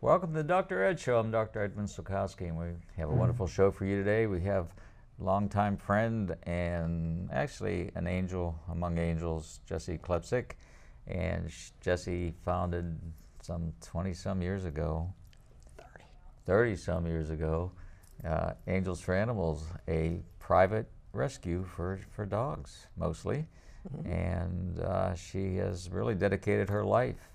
Welcome to the Dr. Ed Show. I'm Dr. Edmund Sulkowski, and we have a wonderful show for you today. We have a longtime friend and actually an angel among angels, Jessie Klepsic. And Jessie founded some 20-some years ago, 30-some years ago, Angels for Animals, a private rescue for dogs, mostly. And she has really dedicated her life.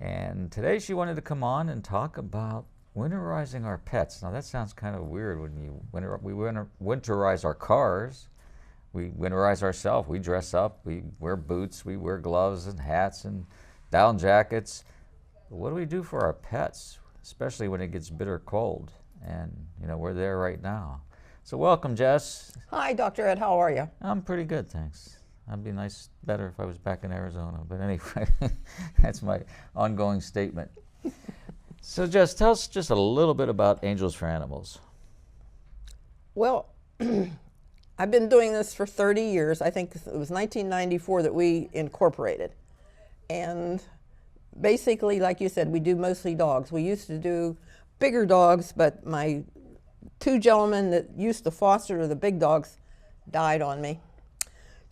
And today she wanted to come on and talk about winterizing our pets. Now that sounds kind of weird when we winterize our cars. We winterize ourselves. We dress up. We wear boots. We wear gloves and hats and down jackets. But what do we do for our pets, especially when it gets bitter cold? And you know, we're there right now. So welcome, Jess. Hi, Dr. Ed. How are you? I'm pretty good, thanks. I'd be better if I was back in Arizona, but anyway, that's my ongoing statement. So Jess, tell us just a little bit about Angels for Animals. Well, I've been doing this for 30 years. I think it was 1994 that we incorporated. And basically, like you said, we do mostly dogs. We used to do bigger dogs, but my two gentlemen that used to foster the big dogs died on me.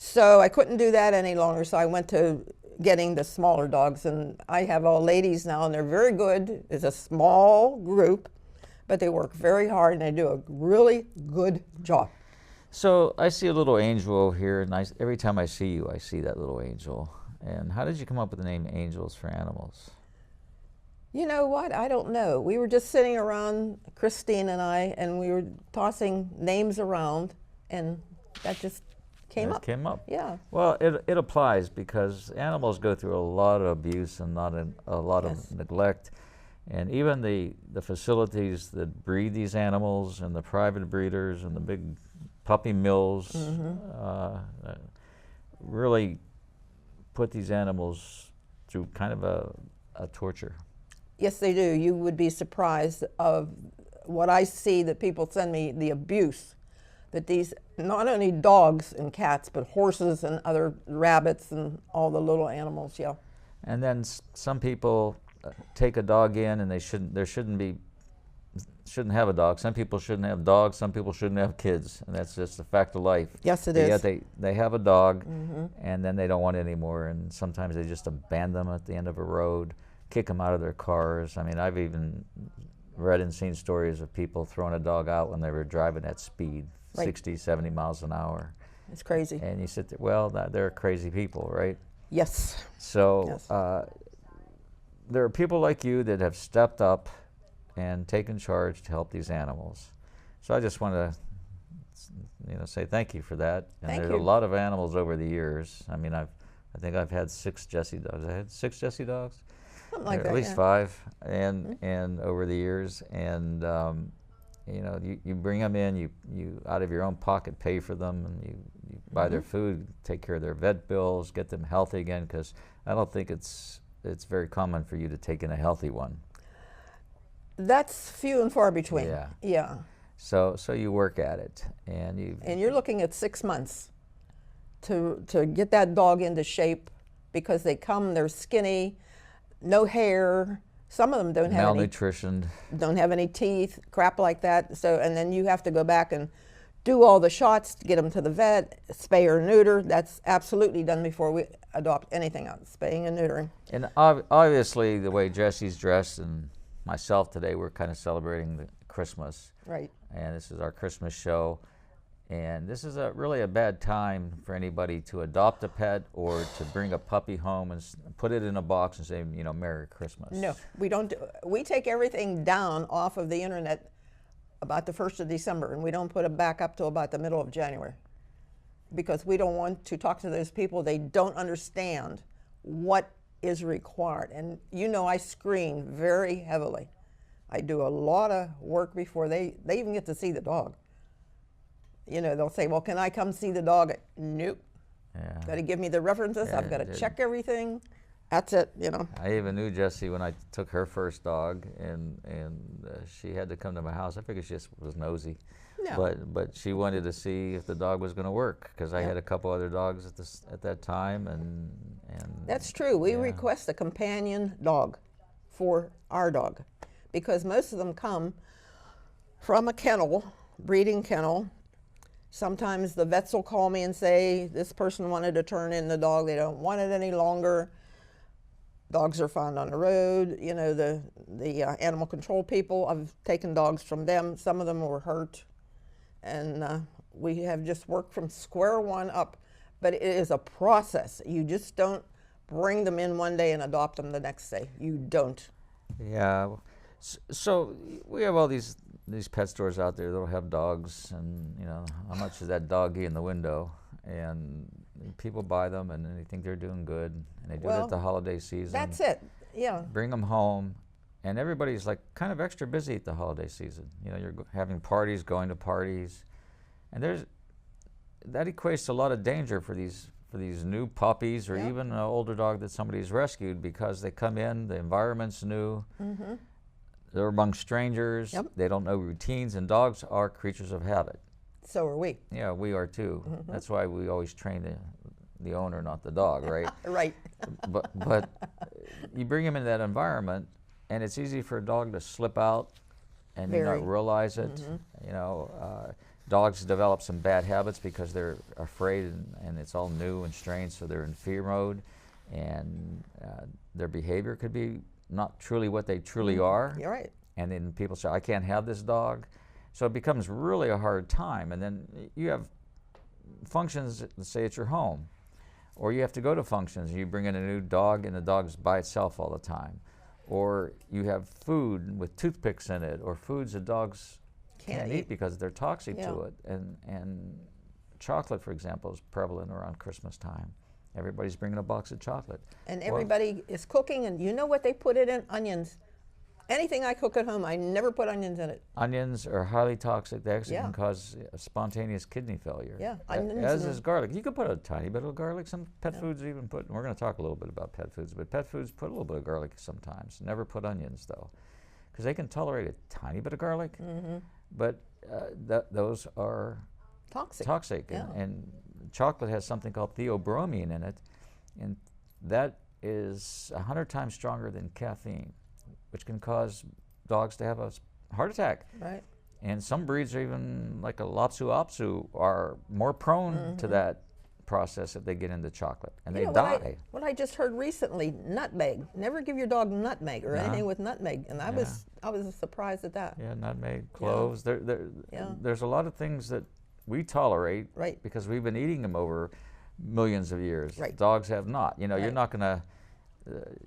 So I couldn't do that any longer, so I went to getting the smaller dogs, and I have all ladies now, and they're very good. It's a small group, but they work very hard, and they do a really good job. So I see a little angel here, and every time I see you, I see that little angel. And how did you come up with the name Angels for Animals? You know what? I don't know. We were just sitting around, Christine and I, and we were tossing names around, and that just came up. Yeah. Well, it applies because animals go through a lot of abuse and a lot of neglect. And even the facilities that breed these animals and the private breeders and the big puppy mills really put these animals through kind of a torture. Yes, they do. You would be surprised of what I see that people send me, the abuse that these, not only dogs and cats, but horses and other rabbits and all the little animals, yeah. And then some people take a dog in and they shouldn't have a dog. Some people shouldn't have dogs, some people shouldn't have kids, and that's just a fact of life. Yes, it is. Yet they have a dog, and then they don't want it anymore, and sometimes they just abandon them at the end of a road, kick them out of their cars. I mean, I've even read and seen stories of people throwing a dog out when they were driving at speed, 60, 70 miles an hour. It's crazy. And you sit there, well, they're crazy people, right? Yes. So Yes. there are people like you that have stepped up and taken charge to help these animals. So I just want to say thank you for that. And Thank there's you. a lot of animals over the years. I mean, I think I've had 6 Jessie dogs. I had 6 Jessie dogs? Something like that, at least yeah. 5, and over the years, and you bring them in, you out of your own pocket pay for them, and you buy their food, take care of their vet bills, get them healthy again, because I don't think it's very common for you to take in a healthy one. That's few and far between. Yeah. Yeah. So you work at it, and you're looking at 6 months to get that dog into shape, because they come, they're skinny, no hair. Some of them don't have malnutritioned, don't have any teeth, crap like that. So, and then you have to go back and do all the shots to get them to the vet, spay or neuter. That's absolutely done before we adopt anything else, spaying and neutering. And obviously, the way Jessie's dressed and myself today, we're kind of celebrating the Christmas. Right. And this is our Christmas show. And this is really a bad time for anybody to adopt a pet or to bring a puppy home and put it in a box and say, Merry Christmas. No, we don't. We take everything down off of the internet about the 1st of December, and we don't put it back up till about the middle of January, because we don't want to talk to those people. They don't understand what is required. And I screen very heavily. I do a lot of work before they even get to see the dog. They'll say, well, can I come see the dog? Nope. Yeah. Got to give me the references. I've got to check everything. That's it, I even knew Jessie when I took her first dog, and she had to come to my house. I figured she just was nosy. No. But she wanted to see if the dog was going to work, because I had a couple other dogs at that time, and That's true. We request a companion dog for our dog. because most of them come from a kennel, breeding kennel. Sometimes the vets will call me and say, this person wanted to turn in the dog, they don't want it any longer. Dogs are found on the road. You know, the animal control people, I've taken dogs from them. Some of them were hurt. And we have just worked from square one up. But it is a process. You just don't bring them in one day and adopt them the next day. You don't. Yeah. So we have all these pet stores out there that'll have dogs, and you know, how much is that doggy in the window? And people buy them, and they think they're doing good, and they do it at the holiday season. That's it. Yeah. Bring them home, and everybody's like kind of extra busy at the holiday season. You know, you're having parties, going to parties, and that equates to a lot of danger for these new puppies, or even an older dog that somebody's rescued, because they come in, the environment's new. Mm-hmm. They're among strangers. Yep. They don't know routines, and dogs are creatures of habit. So are we. Yeah, we are too. Mm-hmm. That's why we always train the owner, not the dog, right? Right. But you bring him in that environment, and it's easy for a dog to slip out and you not realize it. Mm-hmm. You know, dogs develop some bad habits because they're afraid, and it's all new and strange, so they're in fear mode, and their behavior could be not truly what they truly are. You're right. And then people say, I can't have this dog. So it becomes really a hard time. And then you have functions, let's say at your home, or you have to go to functions and you bring in a new dog and the dog's by itself all the time. Or you have food with toothpicks in it, or foods that dogs can't eat because they're toxic to it. And chocolate, for example, is prevalent around Christmas time. Everybody's bringing a box of chocolate. And everybody is cooking, and you know what they put it in? Onions. Anything I cook at home, I never put onions in it. Onions are highly toxic. They actually can cause spontaneous kidney failure. Yeah, as is garlic. You could put a tiny bit of garlic. Some pet foods even put, and we're going to talk a little bit about pet foods, but pet foods put a little bit of garlic sometimes. Never put onions, though, because they can tolerate a tiny bit of garlic, but those are toxic. Yeah. And chocolate has something called theobromine in it, and that is 100 times stronger than caffeine, which can cause dogs to have a heart attack. Right. And some breeds are even, like a Lhasa Apso, are more prone to that process if they get into chocolate, and they die. What I just heard recently, nutmeg. Never give your dog nutmeg or anything with nutmeg, and I was surprised at that. Yeah, nutmeg, cloves. There's a lot of things that we tolerate because we've been eating them over millions of years. Right. Dogs have not. You know, you're not going to,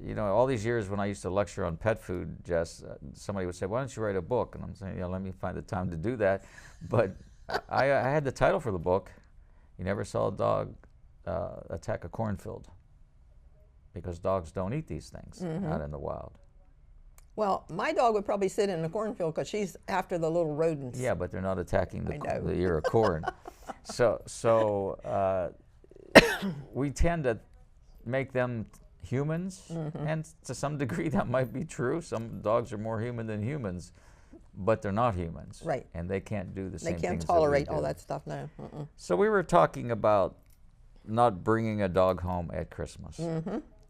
you know, all these years when I used to lecture on pet food, Jess, somebody would say, why don't you write a book? And I'm saying, let me find the time to do that. But I had the title for the book, You Never Saw a Dog Attack a Cornfield, because dogs don't eat these things out in the wild. Well, my dog would probably sit in the cornfield because she's after the little rodents. Yeah, but they're not attacking the ear of corn. So we tend to make them humans, and to some degree that might be true. Some dogs are more human than humans, but they're not humans. Right. And they can't do the same things They can't that tolerate we do. all that stuff, no. So we were talking about not bringing a dog home at Christmas.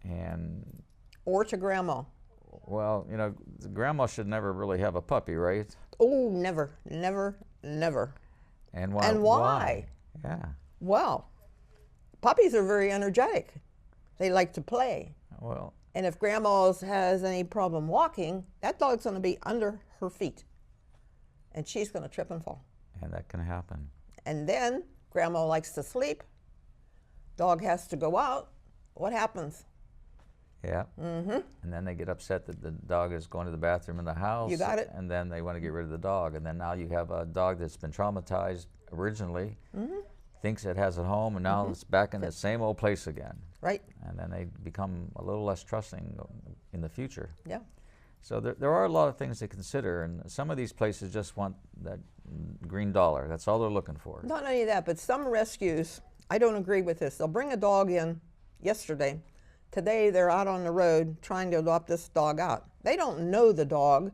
And or to grandma. Well, you know, grandma should never really have a puppy, right? Oh, never, never, never. And why? And why? Yeah. Well, puppies are very energetic. They like to play. Well. And if grandma has any problem walking, that dog's going to be under her feet. And she's going to trip and fall. And that can happen. And then grandma likes to sleep. Dog has to go out. What happens? Yeah. And then they get upset that the dog is going to the bathroom in the house. You got it. And then they want to get rid of the dog. And then now you have a dog that's been traumatized originally, thinks it has a home, and now it's back in the same old place again. Right. And then they become a little less trusting in the future. Yeah. So there are a lot of things to consider, and some of these places just want that green dollar. That's all they're looking for. Not only that, but some rescues, I don't agree with this. They'll bring a dog in yesterday. Today they're out on the road trying to adopt this dog out. They don't know the dog.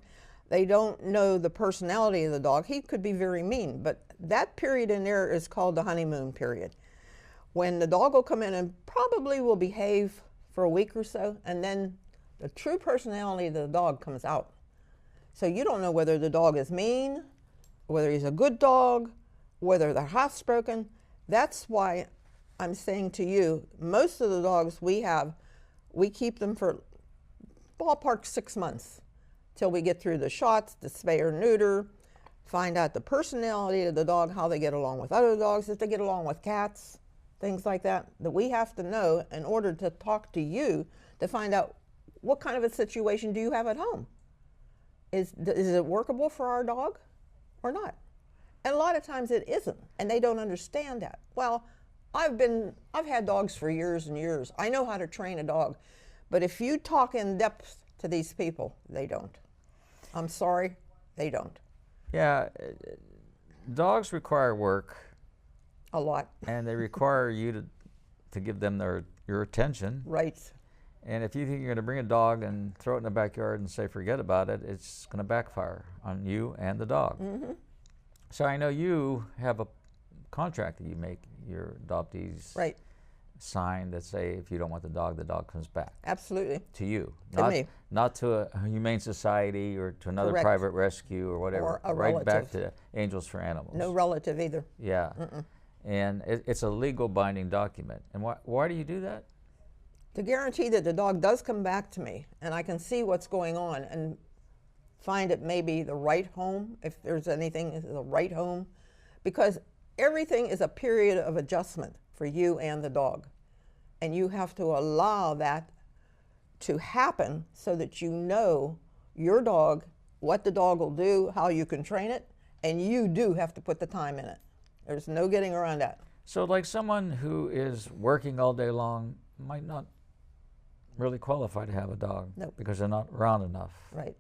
They don't know the personality of the dog. He could be very mean, but that period in there is called the honeymoon period, when the dog will come in and probably will behave for a week or so, and then the true personality of the dog comes out. So you don't know whether the dog is mean, whether he's a good dog, whether they're housebroken. That's why I'm saying to you, most of the dogs we have, we keep them for ballpark 6 months till we get through the shots, the spay or neuter, find out the personality of the dog, how they get along with other dogs, if they get along with cats, things like that, that we have to know in order to talk to you to find out what kind of a situation do you have at home. Is it workable for our dog or not? And a lot of times it isn't, and they don't understand that. Well, I've had dogs for years and years. I know how to train a dog, but if you talk in depth to these people, they don't. I'm sorry, they don't. Yeah, dogs require work. A lot. And they require you to give them your attention. Right. And if you think you're going to bring a dog and throw it in the backyard and say forget about it, it's going to backfire on you and the dog. Mm-hmm. So I know you have a contract that you make your adoptees right. sign that say if you don't want the dog comes back. Absolutely. To you. To me. Not to a humane society or to another Correct. private rescue or whatever. Or a right relative. Back to Angels for Animals. No relative either. Yeah. Mm-mm. And it's a legal binding document. And why do you do that? To guarantee that the dog does come back to me and I can see what's going on and find it maybe the right home, if there's anything, the right home. Because everything is a period of adjustment for you and the dog. And you have to allow that to happen so that you know your dog, what the dog will do, how you can train it, and you do have to put the time in it. There's no getting around that. So like someone who is working all day long might not really qualify to have a dog. Nope. Because they're not around enough. Right.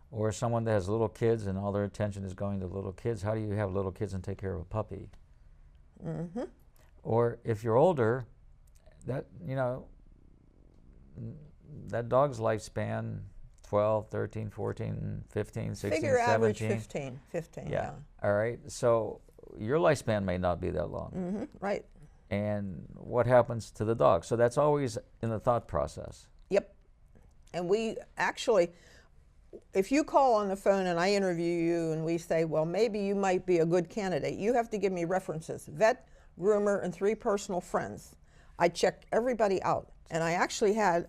Or someone that has little kids and all their attention is going to little kids. How do you have little kids and take care of a puppy? Mm-hmm. Or if you're older, that dog's lifespan 12, 13, 14, 15, 16, Figure 17. average 15, yeah. All right. So your lifespan may not be that long. Mm-hmm. Right. And what happens to the dog? So that's always in the thought process. Yep. And we actually, if you call on the phone and I interview you and we say, well, maybe you might be a good candidate, you have to give me references, vet, groomer, and 3 personal friends. I check everybody out. And I actually had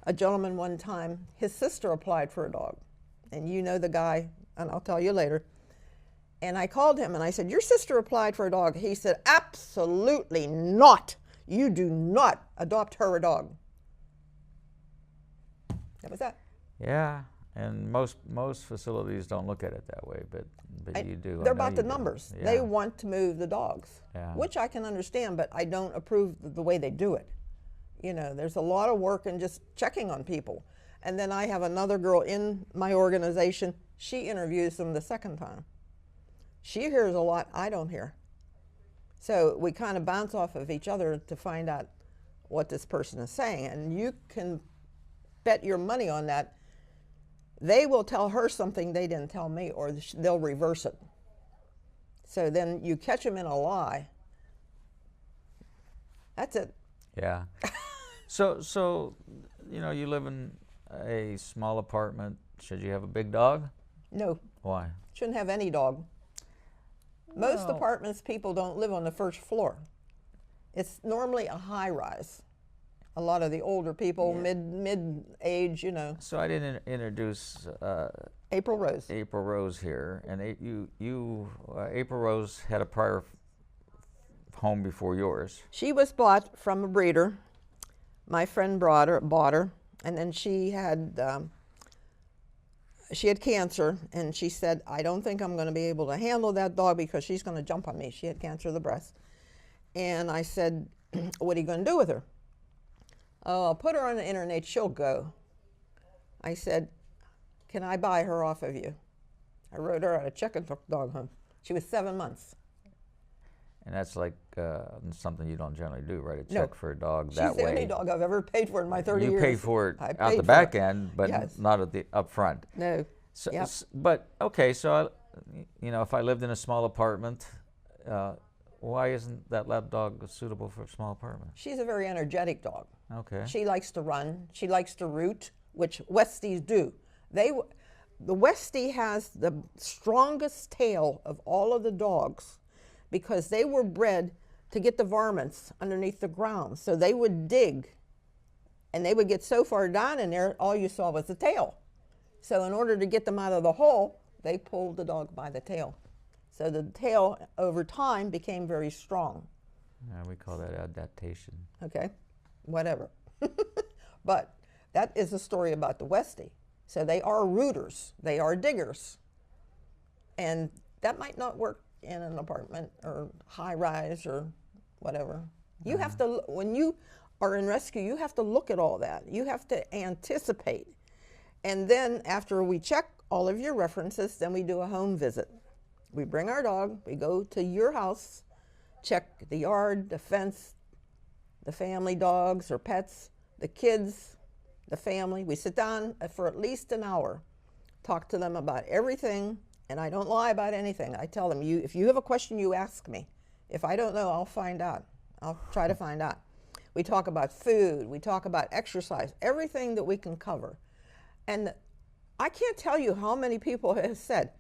a gentleman one time, his sister applied for a dog. And you know the guy, and I'll tell you later. And I called him and I said, your sister applied for a dog. He said, absolutely not. You do not adopt her a dog. That was that. Yeah, and most facilities don't look at it that way, but you do. They're about the numbers. Yeah. They want to move the dogs, Yeah. which I can understand, but I don't approve the way they do it. You know, there's a lot of work in just checking on people. And then I have another girl in my organization. She interviews them the second time. She hears a lot I don't hear. So we kind of bounce off of each other to find out what this person is saying. And you can bet your money on that. They will tell her something they didn't tell me, or they'll reverse it. So then you catch them in a lie. That's it. Yeah. So you live in a small apartment. Should you have a big dog? No. Why? Shouldn't have any dog. Most Well, apartments, people don't live on the first floor. It's normally a high rise. A lot of the older people, mid-age, you know. So I didn't introduce April Rose. April Rose here, and April Rose had a prior home before yours. She was bought from a breeder. My friend bought her, and then she had cancer, and she said, I don't think I'm going to be able to handle that dog because she's going to jump on me. She had cancer of the breast. And I said, what are you going to do with her? Oh, I'll put her on the internet, she'll go. I said, can I buy her off of you? I wrote her out a check and took the dog home. She was 7 months. And that's like something you don't generally do, right? A No. check for a dog that way. She's the only dog I've ever paid for in my 30 years. You pay for it I out paid the for back it. end, but Yes. not at the up front. No. So, Yep. But okay, so if I lived in a small apartment, why isn't that lap dog suitable for a small apartment? She's a very energetic dog. Okay. She likes to run. She likes to root, which Westies do. the Westie has the strongest tail of all of the dogs because they were bred to get the varmints underneath the ground. So they would dig, and they would get so far down in there, all you saw was the tail. So in order to get them out of the hole, they pulled the dog by the tail. So the tail, over time, became very strong. Yeah, we call that adaptation. Okay, whatever. But that is a story about the Westie. So they are rooters, they are diggers. And that might not work in an apartment or high rise or whatever. You have to, when you are in rescue, you have to look at all that. You have to anticipate. And then after we check all of your references, then we do a home visit. We bring our dog, we go to your house, check the yard, the fence, the family dogs or pets, the kids, the family. We sit down for at least an hour, talk to them about everything, and I don't lie about anything. I tell them, if you have a question, you ask me. If I don't know, I'll find out. I'll try to find out. We talk about food, we talk about exercise, everything that we can cover. And I can't tell you how many people have said,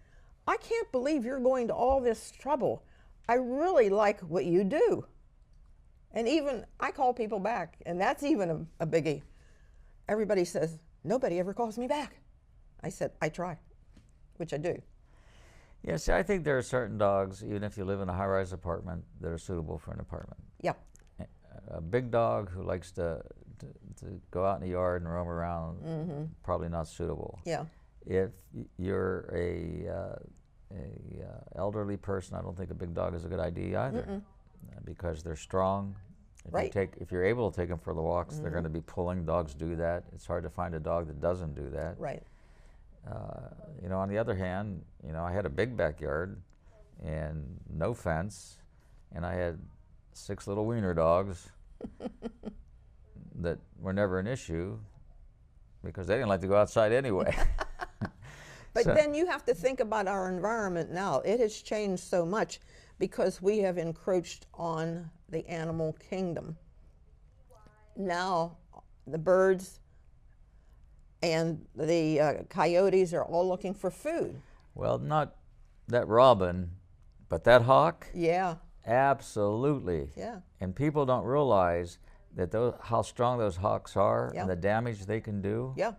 I can't believe you're going to all this trouble. I really like what you do. And even I call people back, and that's even a biggie. Everybody says, nobody ever calls me back. I said, I try, which I do. Yeah, see, I think there are certain dogs, even if you live in a high-rise apartment, that are suitable for an apartment. Yeah. A big dog who likes to go out in the yard and roam around, probably not suitable. Yeah. If you're a elderly person, I don't think a big dog is a good idea either, because they're strong. If you're able to take them for the walks, they're going to be pulling. Dogs do that. It's hard to find a dog that doesn't do that. Right. On the other hand, I had a big backyard and no fence, and I had 6 little wiener dogs that were never an issue because they didn't like to go outside anyway. But then you have to think about our environment now. It has changed so much because we have encroached on the animal kingdom. Now the birds and the coyotes are all looking for food. Well, not that robin, but that hawk? Yeah. Absolutely. Yeah. And people don't realize that how strong those hawks are Yeah. and the damage they can do. Yeah.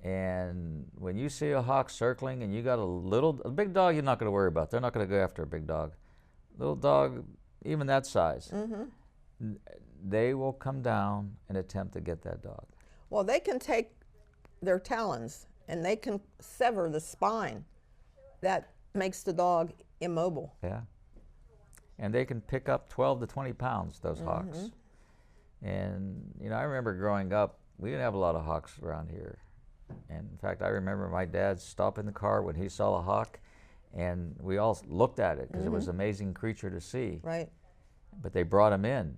And when you see a hawk circling and you got a big dog, you're not going to worry about. They're not going to go after a big dog. Little dog, even that size, they will come down and attempt to get that dog. Well, they can take their talons and they can sever the spine. That makes the dog immobile. Yeah. And they can pick up 12 to 20 pounds, those hawks. And, I remember growing up, we didn't have a lot of hawks around here. And in fact, I remember my dad stopping the car when he saw a hawk, and we all looked at it because it was an amazing creature to see. Right. But they brought him in.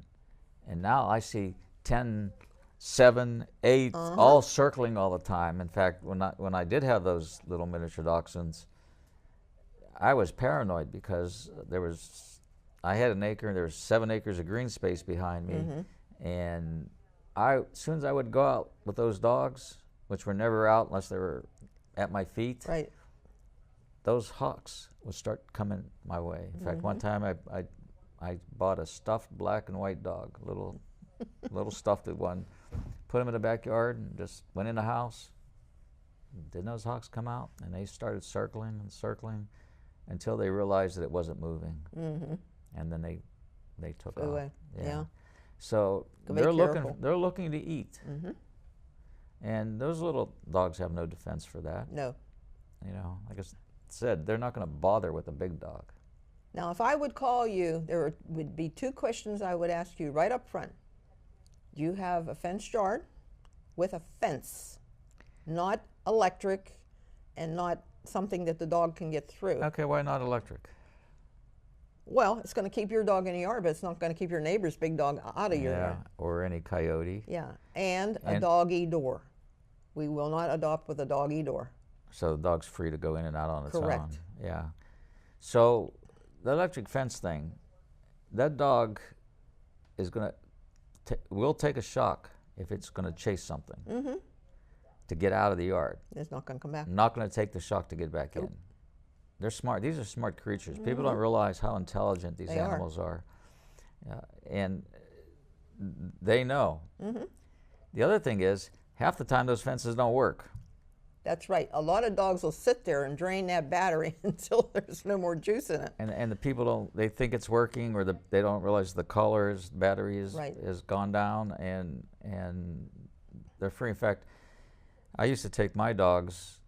And now I see 10, 7, 8, all circling all the time. In fact, when I did have those little miniature dachshunds, I was paranoid because I had an acre and there was 7 acres of green space behind me. And as soon as I would go out with those dogs, which were never out unless they were at my feet, Right. those hawks would start coming my way. In fact, one time I bought a stuffed black and white dog, little stuffed one, put him in the backyard and just went in the house. Didn't those hawks come out? And they started circling and circling until they realized that it wasn't moving. And then they took off. Away. Yeah. So Be they're careful. looking to eat. And those little dogs have no defense for that. No. Like I said, they're not going to bother with a big dog. Now, if I would call you, there would be 2 questions I would ask you right up front. Do you have a fenced yard with a fence, not electric and not something that the dog can get through? Okay, why not electric? Well, it's going to keep your dog in the yard, but it's not going to keep your neighbor's big dog out of your yard. Or any coyote. Yeah, and a doggy door. We will not adopt with a doggy door. So the dog's free to go in and out on its Correct. own. Yeah. So the electric fence thing, that dog will take a shock if it's going to chase something. to get out of the yard. It's not going to come back. Not going to take the shock to get back in. They're smart. These are smart creatures. People don't realize how intelligent these animals are. And they know. The other thing is, half the time those fences don't work. That's right. A lot of dogs will sit there and drain that battery until there's no more juice in it. And the people don't, they think it's working, or they don't realize the colors, battery is gone down, and they're free. In fact, I used to take my dogs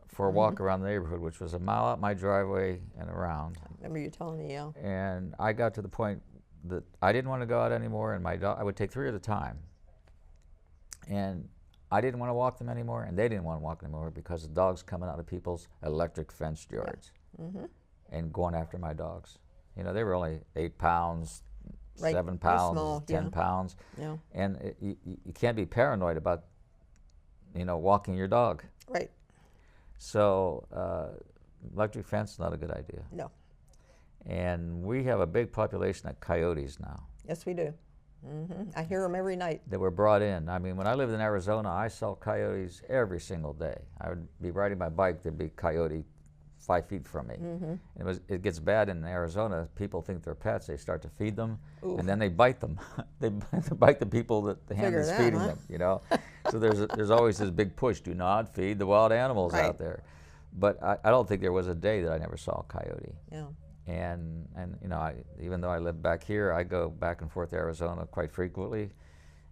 for a walk around the neighborhood, which was a mile out my driveway and around. I remember you telling me, yeah. And I got to the point that I didn't want to go out anymore, and my dog, I would take 3 at a time. And I didn't want to walk them anymore, and they didn't want to walk anymore, because the dogs coming out of people's electric fenced yards and going after my dogs. You know, they were only 8 pounds, 7 pounds, small, 10 pounds. Yeah. And you can't be paranoid about, you know, walking your dog. Right. So electric fence, not a good idea. No. And we have a big population of coyotes now. Yes, we do. I hear them every night. That were brought in. I mean, when I lived in Arizona, I saw coyotes every single day. I would be riding my bike, there'd be a coyote 5 feet from me. And it gets bad in Arizona. People think they're pets. They start to feed them, and then they bite them. They bite the people that the hand is feeding them. You know, so there's always this big push: do not feed the wild animals out there. But I don't think there was a day that I never saw a coyote. Yeah. And you know, even though I live back here, I go back and forth to Arizona quite frequently.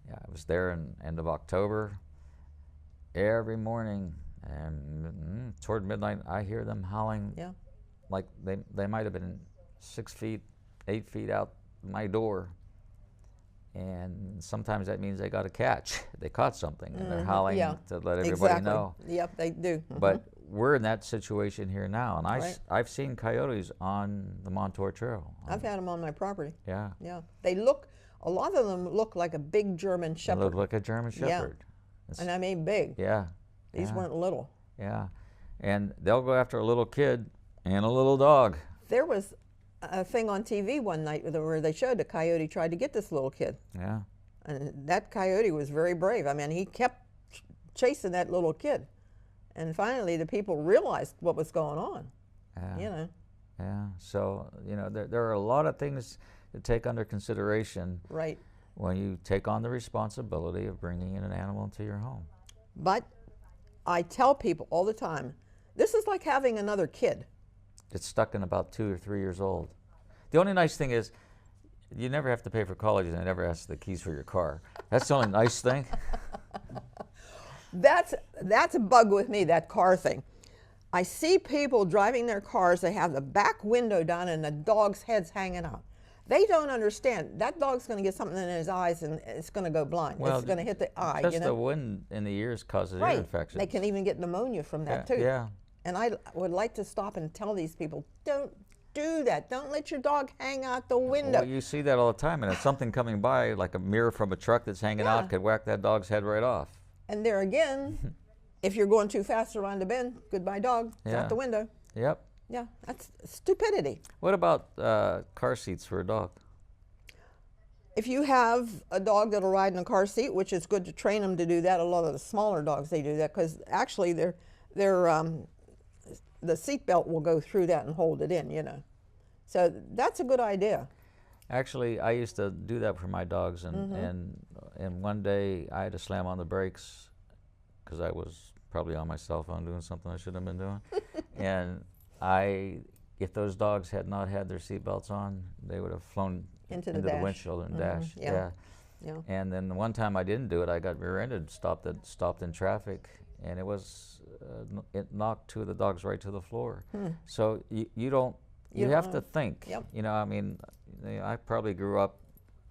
Yeah, I was there in end of October. Every morning, and toward midnight, I hear them howling. Yeah. Like they might have been 6 feet, 8 feet out my door. And sometimes that means they got a catch. They caught something, and they're howling to let everybody know. Yep, they do. But we're in that situation here now, and I've seen coyotes on the Montour Trail. I've had them on my property. Yeah. Yeah. They look, a lot of them look like a big German Shepherd. They look like a German Shepherd. Yeah. And I mean big. Yeah. These weren't little. Yeah. And they'll go after a little kid and a little dog. There was a thing on TV one night where they showed a coyote tried to get this little kid. Yeah. And that coyote was very brave. I mean, he kept chasing that little kid. And finally, the people realized what was going on. Yeah. You know. Yeah. So, you know, there are a lot of things to take under consideration. Right. When you take on the responsibility of bringing in an animal into your home. But I tell people all the time, this is like having another kid. It's stuck in about 2 or 3 years old. The only nice thing is, you never have to pay for college, and they never ask the keys for your car. That's the only nice thing. That's a bug with me, that car thing. I see people driving their cars, they have the back window down and the dog's head's hanging out. They don't understand. That dog's going to get something in his eyes and it's going to go blind. Well, it's going to hit the eye. Just you know? the wind in the ears causes ear infections. They can even get pneumonia from that too. Yeah. And I would like to stop and tell these people, don't do that. Don't let your dog hang out the window. Well, you see that all the time, and if something coming by, like a mirror from a truck that's hanging out, could whack that dog's head right off. And there again, if you're going too fast around the bend, goodbye dog, it's out the window. Yep. Yeah, that's stupidity. What about car seats for a dog? If you have a dog that'll ride in a car seat, which is good to train them to do that, a lot of the smaller dogs, they do that, because actually the seat belt will go through that and hold it in, you know. So that's a good idea. Actually, I used to do that for my dogs, and one day I had to slam on the brakes because I was probably on my cell phone doing something I shouldn't have been doing. And if those dogs had not had their seat belts on, they would have flown into the windshield and dashed. Yeah. And then the one time I didn't do it, I got rear-ended, stopped in traffic, and it knocked 2 of the dogs right to the floor. So you have to think. Yep. You know, I mean, I probably grew up.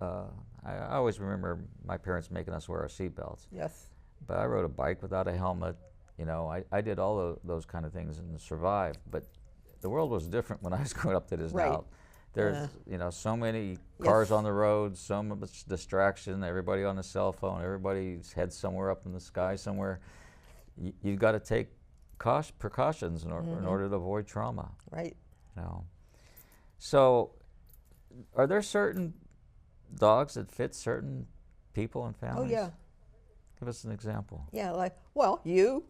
I always remember my parents making us wear our seatbelts. Yes. But I rode a bike without a helmet. You know, I did all those kind of things and survived. But the world was different when I was growing up than it is now. There's you know, so many cars on the road, so much distraction, everybody on the cell phone, everybody's head somewhere up in the sky somewhere. You've got to take precautions in order to avoid trauma. Right. You know. So, are there certain dogs that fit certain people and families? Oh yeah. Give us an example. Yeah, like, well, you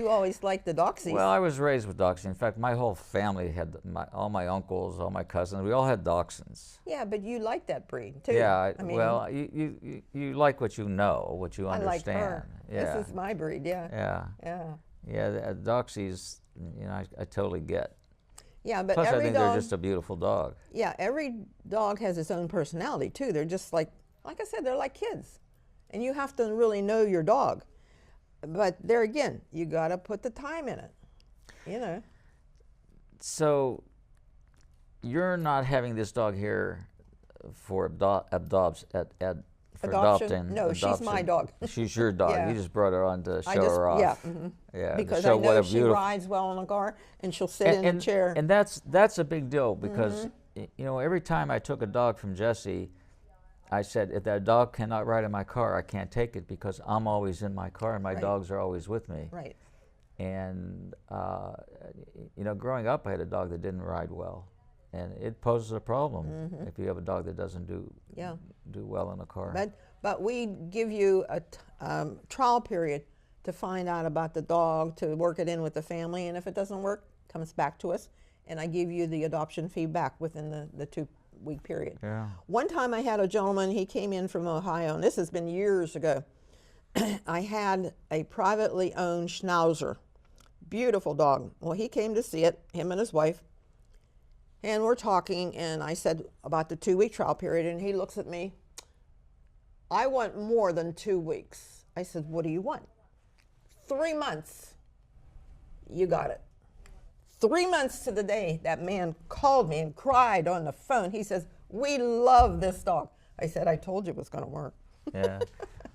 always liked the Doxies. Well, I was raised with dachshunds. In fact, my whole family had, all my uncles, all my cousins, we all had dachshunds. Yeah, but you like that breed too. Yeah, I mean, well, you like what you know, what you I understand. like her. Yeah. This is my breed, yeah. Yeah. Yeah. Yeah, the Doxies, I totally get. Yeah, but Plus, I every think dog, they're just a beautiful dog. yeah, every dog has its own personality too. They're just like I said, they're like kids. And you have to really know your dog. But there again, you got to put the time in it, So, you're not having this dog here for Adoption? adopting. No, she's my dog. She's your dog. Yeah. You just brought her on to show her off. Yeah, Yeah. to because show I what know a she beautiful. rides well in the car and she'll sit in the chair. And that's a big deal because every time I took a dog from Jessie, I said, if that dog cannot ride in my car, I can't take it because I'm always in my car and my Right. dogs are always with me. Right. And growing up, I had a dog that didn't ride well, and it poses a problem if you have a dog that doesn't do well in a car. But we give you a trial period to find out about the dog, to work it in with the family, and if it doesn't work, it comes back to us, and I give you the adoption fee back within the 2-week period. Yeah. One time I had a gentleman, he came in from Ohio, and this has been years ago. I had a privately owned Schnauzer, beautiful dog. Well, he came to see it, him and his wife, and we're talking, and I said about the 2-week trial period, and he looks at me, I want more than 2 weeks. I said, what do you want? 3 months. You got it. 3 months to the day, that man called me and cried on the phone. He says, we love this dog. I said, I told you it was going to work. Yeah.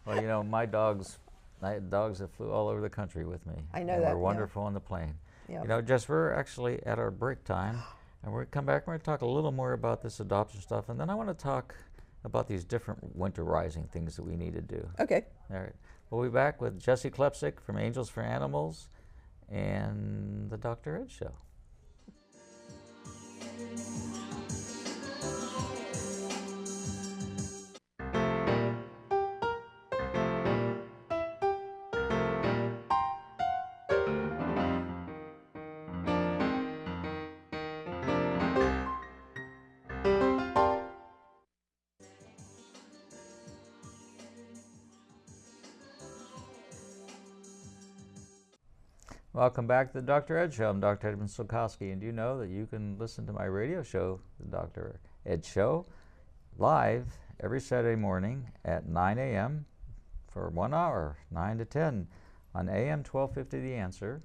Well, I had dogs that flew all over the country with me. I know and that, were yeah. wonderful on the plane. Yep. Jess, we're actually at our break time, and we're going to come back. We're going to talk a little more about this adoption stuff, and then I want to talk about these different winterizing things that we need to do. Okay. All right. We'll be back with Jessie Klepsic from Angels for Animals and the Dr. Ed Show. Welcome back to the Dr. Ed Show. I'm Dr. Edmund Sulkowski, and do you know that you can listen to my radio show, the Dr. Ed Show, live every Saturday morning at 9 a.m. for 1 hour, 9 to 10, on AM 1250 The Answer,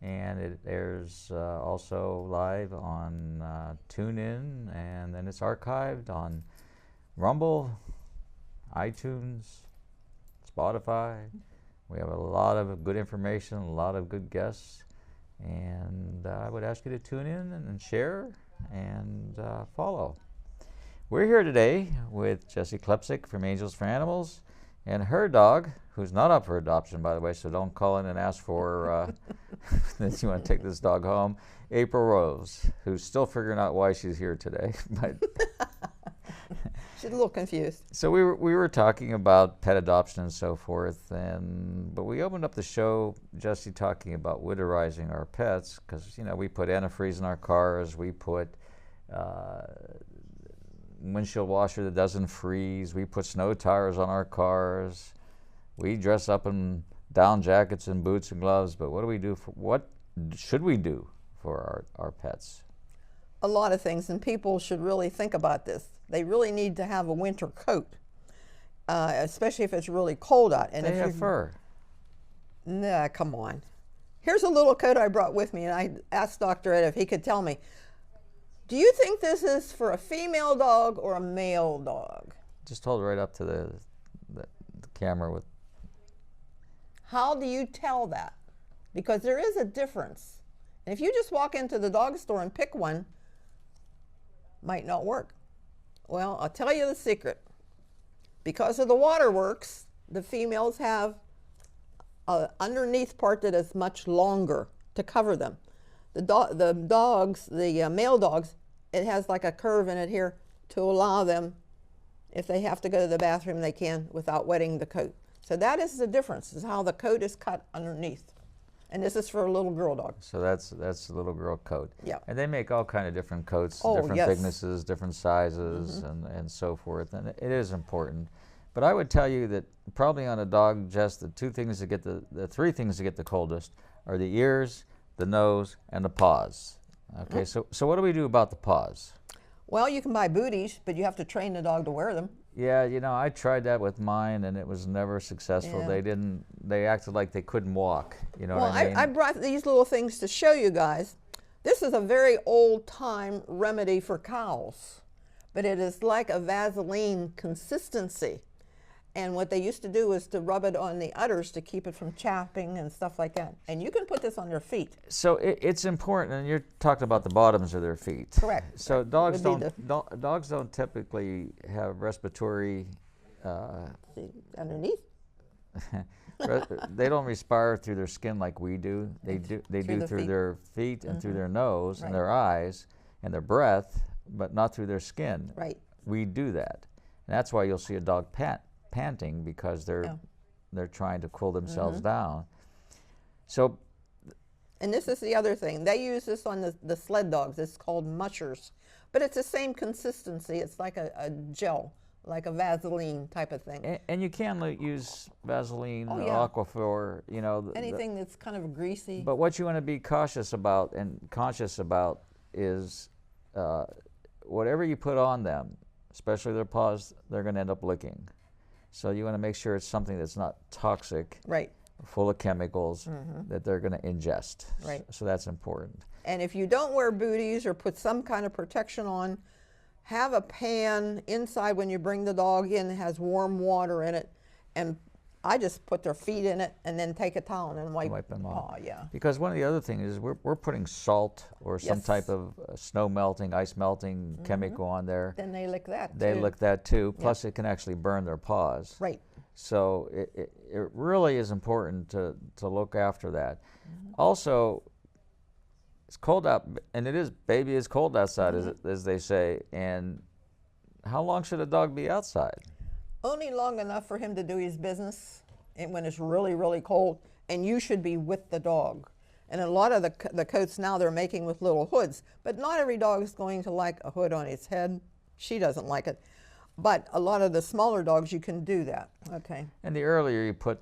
and it airs also live on TuneIn, and then it's archived on Rumble, iTunes, Spotify. We have a lot of good information, a lot of good guests, and I would ask you to tune in and share and follow. We're here today with Jessie Klepsic from Angels for Animals and her dog, who's not up for adoption, by the way, so don't call in and ask for that you want to take this dog home, April Rose, who's still figuring out why she's here today. But She's a little confused. so we were talking about pet adoption and so forth, but we opened up the show, Jessie, talking about winterizing our pets, because we put antifreeze in our cars, we put windshield washer that doesn't freeze, we put snow tires on our cars, we dress up in down jackets and boots and gloves. But what should we do for our pets? A lot of things, and people should really think about this. They really need to have a winter coat, especially if it's really cold out. And They if have fur. Nah, come on. Here's a little coat I brought with me, and I asked Dr. Ed if he could tell me, do you think this is for a female dog or a male dog? Just hold it right up to the camera with. How do you tell that? Because there is a difference. And if you just walk into the dog store and pick one, might not work. Well, I'll tell you the secret. Because of the waterworks, the females have an underneath part that is much longer to cover them. The male dogs, it has like a curve in it here to allow them, if they have to go to the bathroom, they can without wetting the coat. So that is the difference, is how the coat is cut underneath. And this is for a little girl dog. So that's the little girl coat. Yeah. And they make all kind of different coats, Oh, different yes. thicknesses, different sizes, and so forth. And it is important. But I would tell you that probably on a dog, Jess, the three things that get the coldest are the ears, the nose, and the paws. Okay. So what do we do about the paws? Well, you can buy booties, but you have to train the dog to wear them. Yeah, you know, I tried that with mine, and it was never successful. Yeah. They acted like they couldn't walk. You know Well, what I mean? I brought these little things to show you guys. This is a very old-time remedy for cows, but it is like a Vaseline consistency. And what they used to do was to rub it on the udders to keep it from chapping and stuff like that. And you can put this on their feet. So it's important, and you're talking about the bottoms of their feet. Correct. So dogs Would be dogs don't typically have respiratory. Underneath? They don't respire through their skin like we do. They do the through feet. their feet and through their nose and Right. their eyes and their breath, but not through their skin. Right. We do that, and that's why you'll see a dog panting, because they're trying to cool themselves down. So, And this is the other thing. They use this on the sled dogs. It's called mushers. But it's the same consistency. It's like a gel, like a Vaseline type of thing. and you can use Vaseline, Oh, yeah. Aquaphor, you know. Anything that's kind of greasy. But what you want to be cautious about and conscious about is whatever you put on them, especially their paws, they're going to end up licking. So you want to make sure it's something that's not toxic, Right. full of chemicals that they're going to ingest. Right. So that's important. And if you don't wear booties or put some kind of protection on, have a pan inside when you bring the dog in that has warm water in it. And I just put their feet in it and then take a towel and wipe them the off. paw. Yeah. Because one of the other things is we're putting salt or some Yes. type of snow melting, ice melting chemical on there. Then they lick that They too. lick that too. Plus, it can actually burn their paws. Right. So it really is important to look after that. Also, it's cold out, and baby, it's cold outside, as they say. And how long should a dog be outside? Only long enough for him to do his business, and when it's really, really cold, and you should be with the dog. And a lot of the coats now they're making with little hoods, but not every dog is going to like a hood on its head. She doesn't like it. But a lot of the smaller dogs, you can do that. Okay. And the earlier you put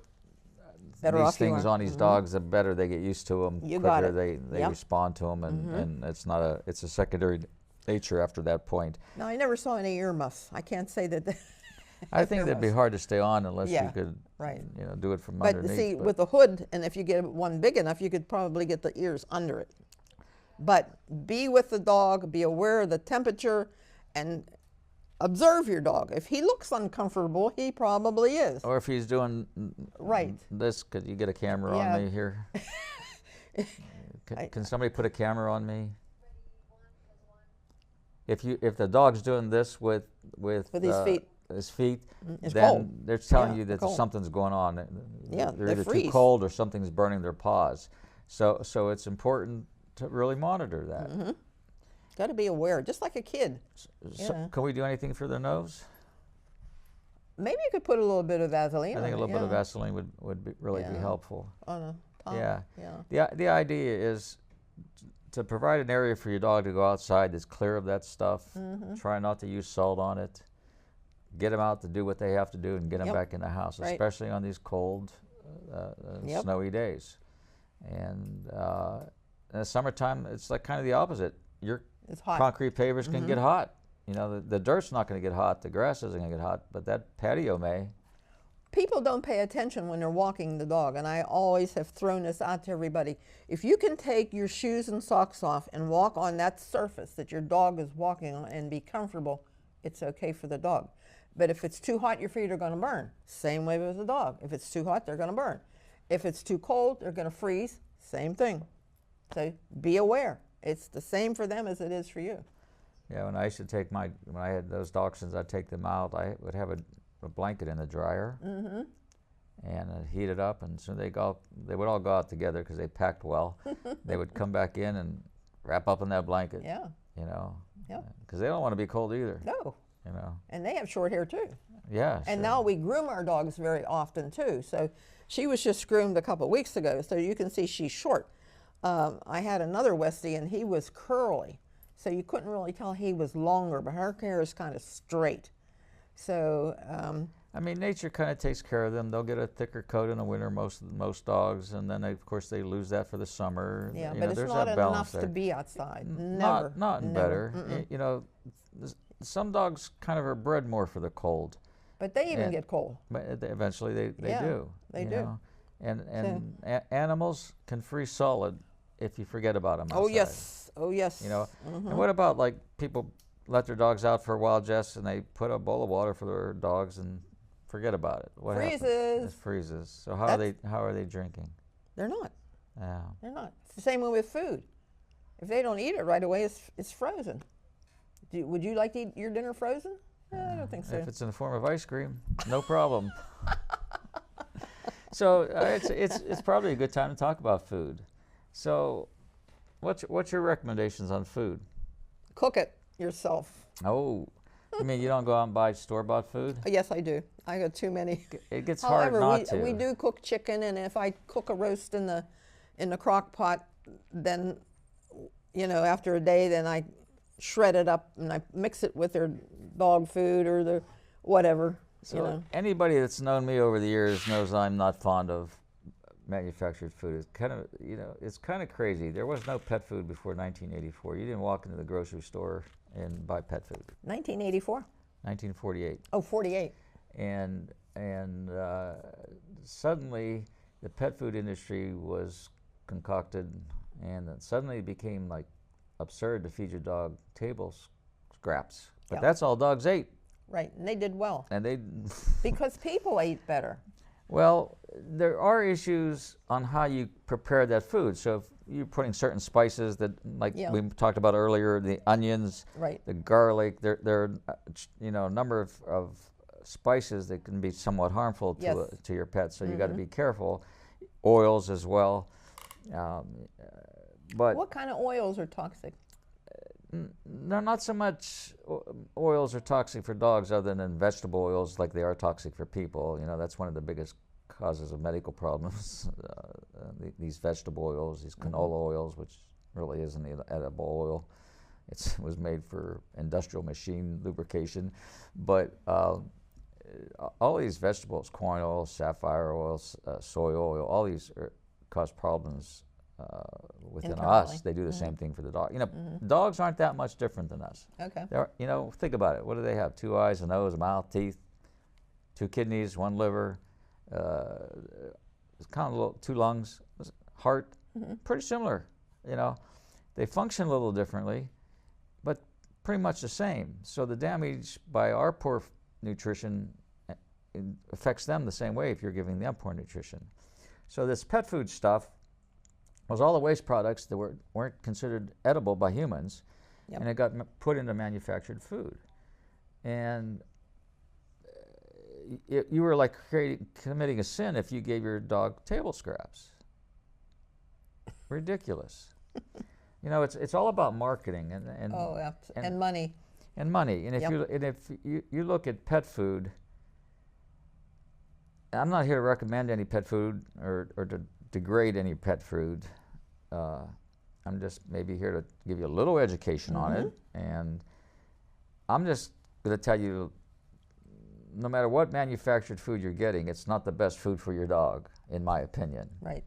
Better these off you things are. on these dogs, the better they get used to them. You quicker got it. they Yep. respond to them, and it's a secondary nature after that point. Now, I never saw any earmuffs. I can't say that. I think that'd be hard to stay on unless you Yeah, could, right. do it from But underneath. see, with the hood, and if you get one big enough, you could probably get the ears under it. But be with the dog, be aware of the temperature, and observe your dog. If he looks uncomfortable, he probably is. Or if he's doing Right. this, could you get a camera Yeah. on me here? Can somebody put a camera on me? If the dog's doing this with his feet. his feet, It's then cold. they're telling Yeah, you that cold. something's going on. Yeah, they're they either freeze. too cold or something's burning their paws. So it's important to really monitor that. Got to be aware, just like a kid. So Yeah. can we do anything for their nose? Maybe you could put a little bit of Vaseline I think a on little it, bit of yeah. Vaseline would really be Yeah. helpful. On a top. Yeah. Yeah. The idea is to provide an area for your dog to go outside that's clear of that stuff. Try not to use salt on it. Get them out to do what they have to do and get them Yep. back in the house, Right. especially on these cold, Yep. snowy days. And in the summertime, it's like kind of the opposite. Your It's hot. concrete pavers can get hot. You know, the dirt's not going to get hot, the grass isn't going to get hot, but that patio may. People don't pay attention when they're walking the dog, and I always have thrown this out to everybody. If you can take your shoes and socks off and walk on that surface that your dog is walking on and be comfortable, it's okay for the dog. But if it's too hot, your feet are going to burn. Same way with the dog. If it's too hot, they're going to burn. If it's too cold, they're going to freeze. Same thing. So be aware. It's the same for them as it is for you. Yeah, when I used to take when I had those dachshunds, I'd take them out. I would have a blanket in the dryer and I'd heat it up, and so they would all go out together because they packed well. They would come back in and wrap up in that blanket. Yeah. You know, Yep. because they don't want to be cold either. No. You know. And they have short hair too. Yeah. And sure. now we groom our dogs very often too. So she was just groomed a couple weeks ago, so you can see she's short. I had another Westie, and he was curly, so you couldn't really tell he was longer, but her hair is kind of straight. So I mean, nature kind of takes care of them. They'll get a thicker coat in the winter, most dogs, and then of course they lose that for the summer. yeah, You but know, it's there's not that balance enough there. to be outside. Not Never. better. Mm-mm. You know, some dogs kind of are bred more for the cold. But they even And- get cold. But eventually they Yeah, do. they you do. know? And animals can freeze solid if you forget about them. Oh yes, oh yes. You know, Mhm. and what about like people let their dogs out for a while, Jess, and they put a bowl of water for their dogs and forget about it. What happens? Freezes. It freezes. So how are they drinking? They're not. Yeah. They're not. It's the same way with food. If they don't eat it right away, it's frozen. Would you like to eat your dinner frozen? I don't think so. If it's in the form of ice cream, no problem. So it's probably a good time to talk about food. So, what's your recommendations on food? Cook it yourself. Oh, you mean you don't go out and buy store-bought food? Yes, I do. I got too many. It gets However, hard not to. we do cook chicken, and if I cook a roast in the crock pot, then after a day, then I shred it up and I mix it with their dog food or the whatever. So anybody that's known me over the years knows I'm not fond of manufactured food. It's kind of it's kind of crazy. There was no pet food before 1984. You didn't walk into the grocery store and buy pet food. 1984. 1948. Oh, 48. And suddenly the pet food industry was concocted, and then suddenly it became like absurd to feed your dog table scraps. But Yeah. that's all dogs ate. Right, and they did well And they, because people ate better. well, there are issues on how you prepare that food. So if you're putting certain spices that, like Yeah. we talked about earlier, the onions, Right. the garlic, there are a number of spices that can be somewhat harmful to Yes. to your pet. So you got to be careful. Oils as well. But What kind of oils are toxic? no, not so much oils are toxic for dogs other than vegetable oils like they are toxic for people. That's one of the biggest causes of medical problems, these vegetable oils, these canola oils, which really isn't an edible oil. It was made for industrial machine lubrication. But all these vegetables, corn oil, sapphire oil, soy oil, all these cause problems within Internally. us. They do the same thing for the dog. Dogs aren't that much different than us. Okay. They're, think about it. What do they have? 2 eyes, a nose, a mouth, teeth, 2 kidneys, 1 liver, it's kind of little, 2 lungs, heart. Pretty similar. They function a little differently, but pretty much the same. So the damage by our poor nutrition affects them the same way if you're giving them poor nutrition. So this pet food stuff was all the waste products that weren't considered edible by humans, Yep. and it got put into manufactured food. And you were like committing a sin if you gave your dog table scraps. Ridiculous. It's all about marketing and and money. and money. And if Yep. you look at pet food, I'm not here to recommend any pet food or to degrade any pet food. I'm just maybe here to give you a little education on it. And I'm just going to tell you, no matter what manufactured food you're getting, it's not the best food for your dog, in my opinion. Right.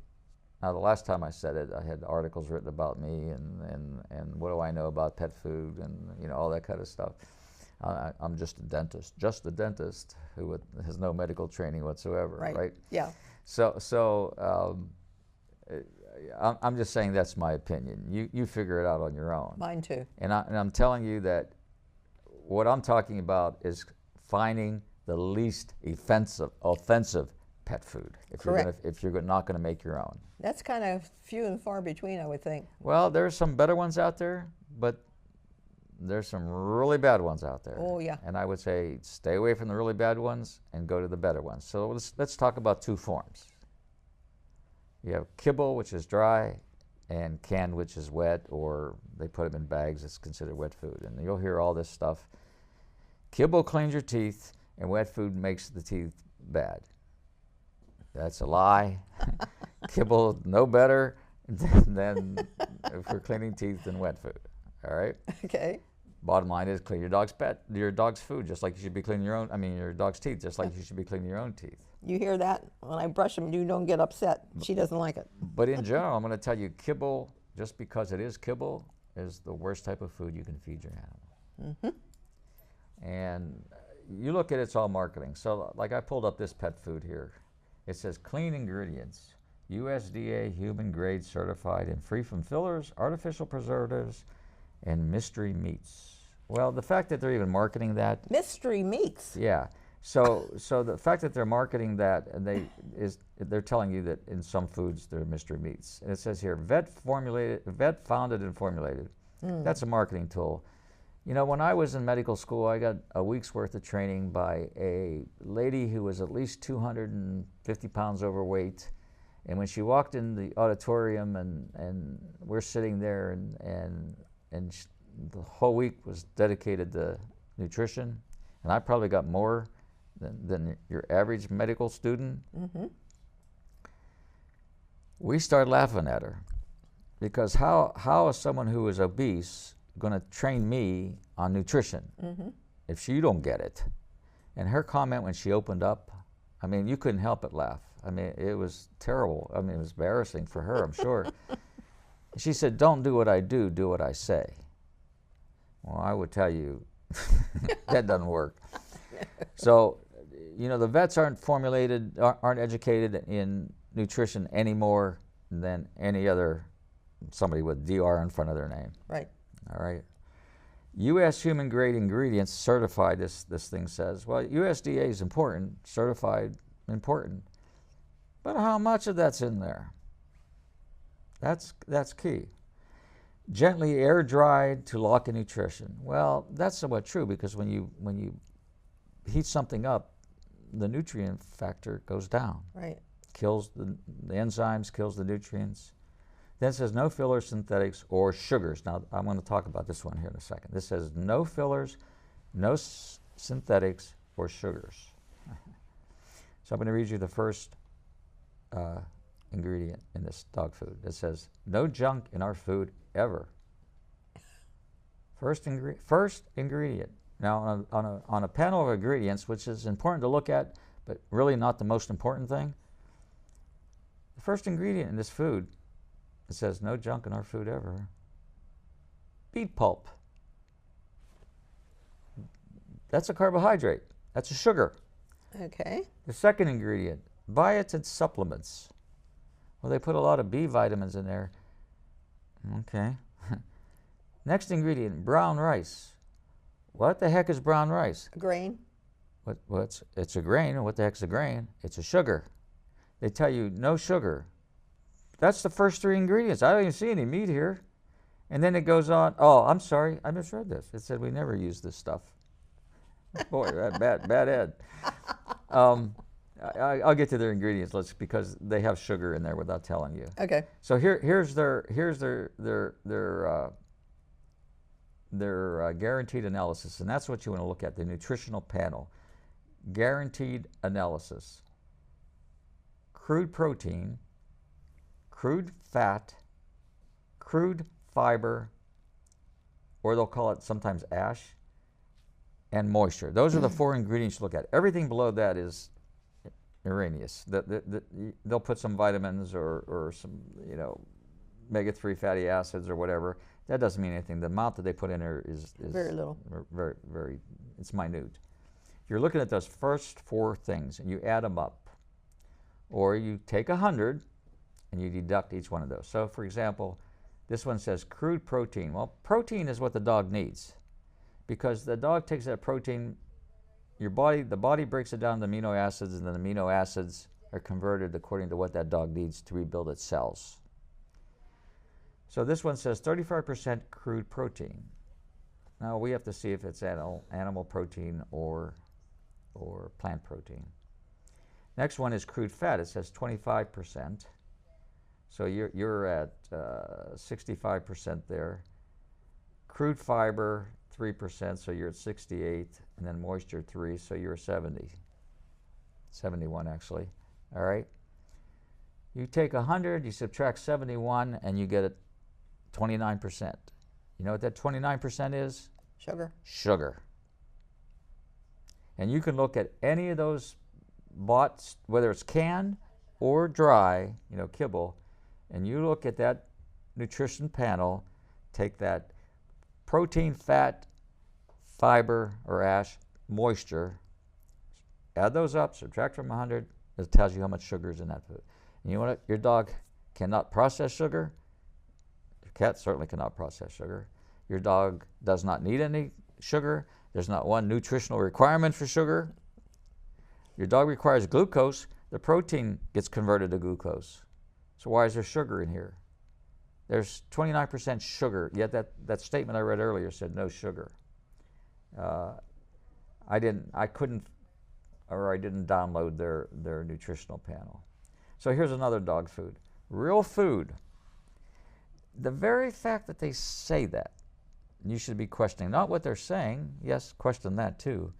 Now, the last time I said it, I had articles written about me and what do I know about pet food and all that kind of stuff. I'm just a dentist who has no medical training whatsoever, right? Yeah. So I'm just saying that's my opinion. You figure it out on your own. Mine too. And I'm telling you that what I'm talking about is finding the least offensive pet food if you're not going to make your own. That's kind of few and far between, I would think. Well, there's some better ones out there, but there's some really bad ones out there. Oh, yeah. And I would say stay away from the really bad ones and go to the better ones. So let's talk about 2 forms. You have kibble, which is dry, and canned, which is wet, or they put them in bags. It's considered wet food. And you'll hear all this stuff. Kibble cleans your teeth, and wet food makes the teeth bad. That's a lie. Kibble no better than for cleaning teeth than wet food. All right. Okay. Bottom line is clean your dog's food just like you should be cleaning your dog's teeth just like you should be cleaning your own teeth. You hear that? When I brush them, you don't get upset. She doesn't like it. But in general, I'm going to tell you, kibble, just because it is kibble, is the worst type of food you can feed your animal. Mm-hmm. And you look at it's all marketing. So like I pulled up this pet food here. It says clean ingredients, USDA human grade certified and free from fillers, artificial preservatives, and mystery meats. Well, the fact that they're even marketing that. Mystery meats? Yeah. So the fact that they're marketing that, and they're telling you that in some foods they're mystery meats. And it says here, vet founded and formulated. That's a marketing tool. You know, when I was in medical school, I got a week's worth of training by a lady who was at least 250 pounds overweight. And when she walked in the auditorium and we're sitting there and the whole week was dedicated to nutrition, and I probably got more than your average medical student. Mm-hmm. We started laughing at her because how is someone who is obese going to train me on nutrition if she don't get it? And her comment when she opened up, I mean, you couldn't help but laugh. I mean, it was terrible. I mean, it was embarrassing for her, I'm sure. She said, "Don't do what I do, do what I say." Well, I would tell you that doesn't work. So, you know, the vets aren't educated in nutrition any more than any other somebody with DR in front of their name. Right. All right. U.S. human grade ingredients certified, this thing says. Well, USDA is important, certified, important. But how much of that's in there? That's key. Gently air dried to lock in nutrition. Well, that's somewhat true because when you heat something up, the nutrient factor goes down. Right. Kills the enzymes, kills the nutrients. Then it says no fillers, synthetics, or sugars. Now, I'm going to talk about this one here in a second. This says no fillers, no synthetics, or sugars. So I'm going to read you the first ingredient in this dog food. It says, no junk in our food ever. First ingredient. Now, on a panel of ingredients, which is important to look at, but really not the most important thing, the first ingredient in this food, it says no junk in our food ever. Beet pulp. That's a carbohydrate. That's a sugar. Okay. The second ingredient, biotin supplements. Well, they put a lot of B vitamins in there. Okay. Next ingredient, brown rice. What the heck is brown rice? A grain. It's a grain. What the heck's a grain? It's a sugar. They tell you no sugar. That's the first three ingredients. I don't even see any meat here. And then it goes on. Oh, I'm sorry. I misread this. It said we never use this stuff. Boy, bad Ed. I'll get to their ingredients because they have sugar in there without telling you. Okay. So here's their guaranteed analysis, and that's what you want to look at, the nutritional panel. Guaranteed analysis. Crude protein, crude fat, crude fiber, or they'll call it sometimes ash, and moisture. Those are the four ingredients you look at. Everything below that is erroneous. They'll put some vitamins or some, omega-3 fatty acids or whatever. That doesn't mean anything. The amount that they put in there is very little. Very, very, it's minute. You're looking at those first four things and you add them up. Or you take 100 and you deduct each one of those. So for example, this one says crude protein. Well, protein is what the dog needs because the dog takes that protein, the body breaks it down to amino acids, and then amino acids are converted according to what that dog needs to rebuild its cells. So this one says 35% crude protein. Now we have to see if it's animal protein or plant protein. Next one is crude fat. It says 25%. So you're at 65% there. Crude fiber, 3%, so you're at 68, and then moisture 3, so you're 70. 71 actually. All right. You take 100, you subtract 71, and you get 29%. You know what that 29% is? Sugar. Sugar. And you can look at any of those bought, whether it's canned or dry, you know, kibble, and you look at that nutrition panel, take that protein, fat, fiber or ash, moisture, add those up, subtract from 100, it tells you how much sugar is in that food. And you know what? Your dog cannot process sugar. Your cat certainly cannot process sugar. Your dog does not need any sugar. There's not one nutritional requirement for sugar. Your dog requires glucose. The protein gets converted to glucose. So why is there sugar in here? There's 29% sugar, yet that statement I read earlier said no sugar. I didn't download their nutritional panel. So here's another dog food. Real food. The very fact that they say that, you should be questioning not what they're saying. Yes, question that too.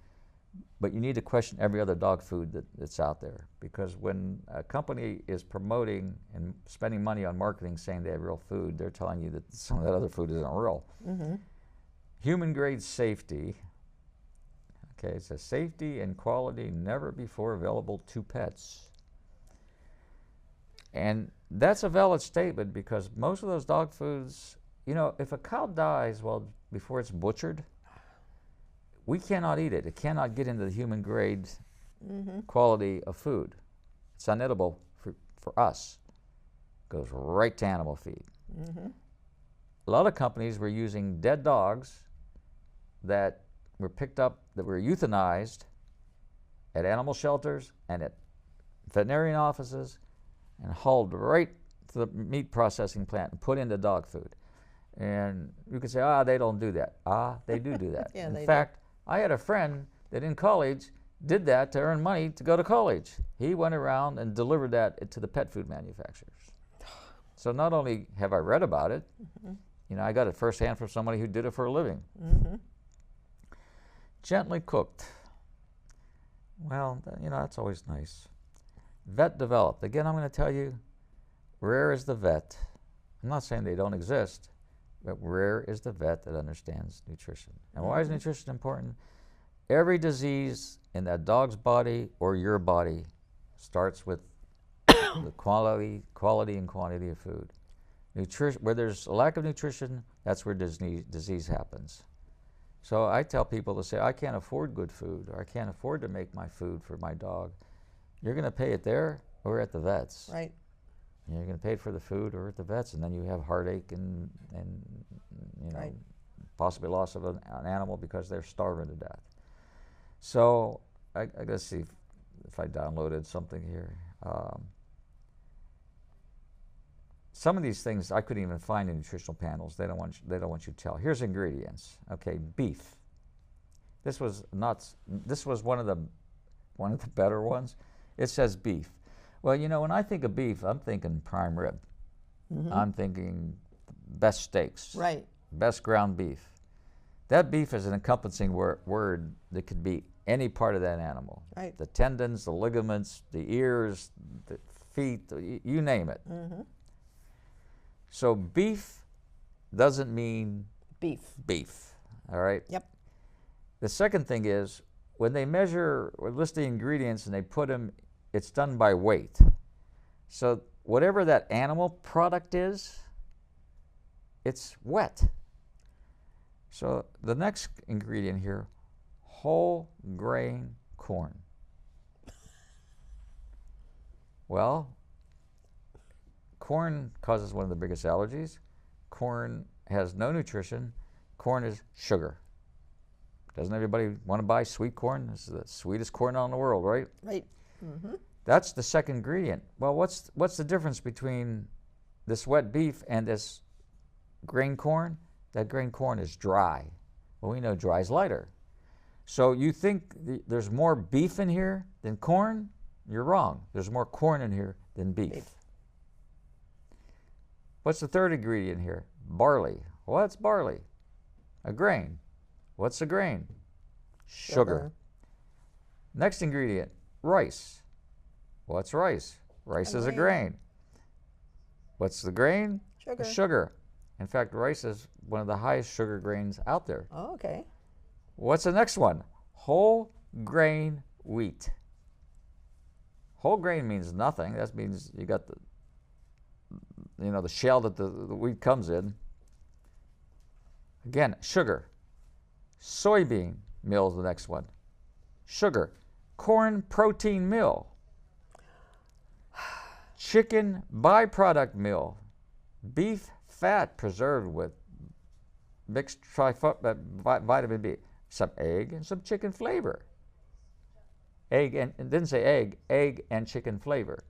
But you need to question every other dog food that's out there. Because when a company is promoting and spending money on marketing saying they have real food, they're telling you that some of that other food isn't real. Mm-hmm. Human grade safety. Okay, it says safety and quality never before available to pets. And that's a valid statement because most of those dog foods, you know, if a cow dies, well, before it's butchered, we cannot eat it. It cannot get into the human grade quality of food. It's unedible for us. It goes right to animal feed. Mm-hmm. A lot of companies were using dead dogs that were picked up, that were euthanized at animal shelters and at veterinarian offices and hauled right to the meat processing plant and put into dog food. And you could say, they don't do that. They do that. Yeah, in fact, I had a friend that in college did that to earn money to go to college. He went around and delivered that to the pet food manufacturers. So not only have I read about it, you know, I got it firsthand from somebody who did it for a living. Mm-hmm. Gently cooked. Well, you know, that's always nice. Vet developed. Again, I'm going to tell you, rare is the vet. I'm not saying they don't exist, but rare is the vet that understands nutrition. And why is nutrition important? Every disease in that dog's body or your body starts with the quality and quantity of food. Nutrition, where there's a lack of nutrition, that's where disease happens. So I tell people to say, I can't afford good food, or I can't afford to make my food for my dog. You're going to pay it there or at the vet's. Right. You're going to pay for the food or at the vet's, and then you have heartache and you know, right. possibly loss of an animal because they're starving to death. So I got to see if I downloaded something here. Some of these things I couldn't even find in nutritional panels. They don't want you to tell. Here's ingredients. Okay, beef. This was one of the better ones. It says beef. Well, you know, when I think of beef, I'm thinking prime rib. Mm-hmm. I'm thinking best steaks. Right. Best ground beef. That beef is an encompassing word that could be any part of that animal. Right. The tendons, the ligaments, the ears, the feet, you name it. Mm-hmm. So beef doesn't mean beef. All right? Yep. The second thing is, when they measure or list the ingredients and they put them, it's done by weight. So whatever that animal product is, it's wet. So the next ingredient here, whole grain corn. Well, corn causes one of the biggest allergies. Corn has no nutrition. Corn is sugar. Doesn't everybody want to buy sweet corn? This is the sweetest corn in the world, right? Right. Mm-hmm. That's the second ingredient. Well, what's the difference between this wet beef and this grain corn? That grain corn is dry. Well, we know dry is lighter. So you think there's more beef in here than corn? You're wrong. There's more corn in here than beef. What's the third ingredient here? Barley. What's barley? A grain. What's the grain? Sugar. Next ingredient, rice. What's rice? Rice is a grain. What's the grain? Sugar. Sugar. In fact, rice is one of the highest sugar grains out there. Oh, okay. What's the next one? Whole grain wheat. Whole grain means nothing. That means you got the, you know, the shell that the wheat comes in. Again, sugar. Soybean meal is the next one. Sugar. Corn protein meal. Chicken byproduct meal. Beef fat preserved with mixed vitamin B. Some egg and some chicken flavor. Egg and it didn't say egg and chicken flavor.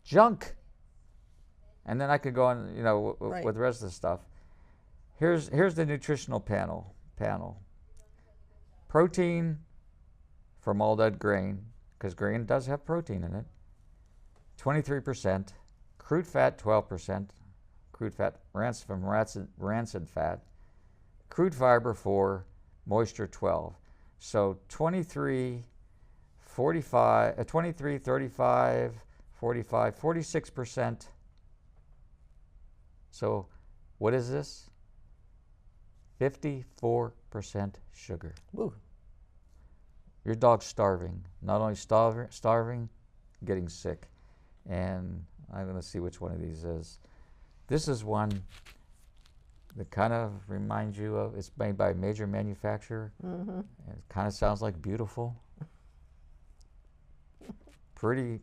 Junk. And then I could go on, you know, with the rest of the stuff. Here's the nutritional panel. Protein from all that grain, because grain does have protein in it. 23%. Crude fat 12%. Crude fat from rancid fat. Crude fiber 4. Moisture 12. So 23, 45, 23, 35, 45, 46%. So what is this? 54% sugar. Woo. Your dog's starving. Not only starving, getting sick. And I'm going to see which one of these is. This is one that kind of reminds you of, it's made by a major manufacturer. Mm-hmm. It kind of sounds like beautiful. Pretty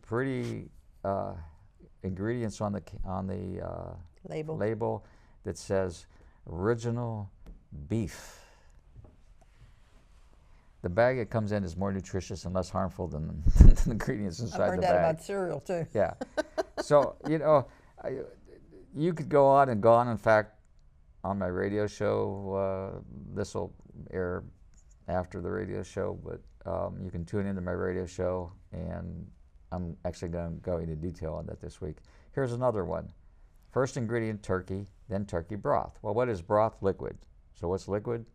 ingredients on the label that says original beef. The bag it comes in is more nutritious and less harmful than the ingredients inside the bag. I've heard that about cereal too. Yeah. So, you know, you could go on and go on. In fact, on my radio show, this will air after the radio show, but you can tune into my radio show, and I'm actually going to go into detail on that this week. Here's another one. First ingredient, turkey, then turkey broth. Well, what is broth? Liquid. So what's liquid?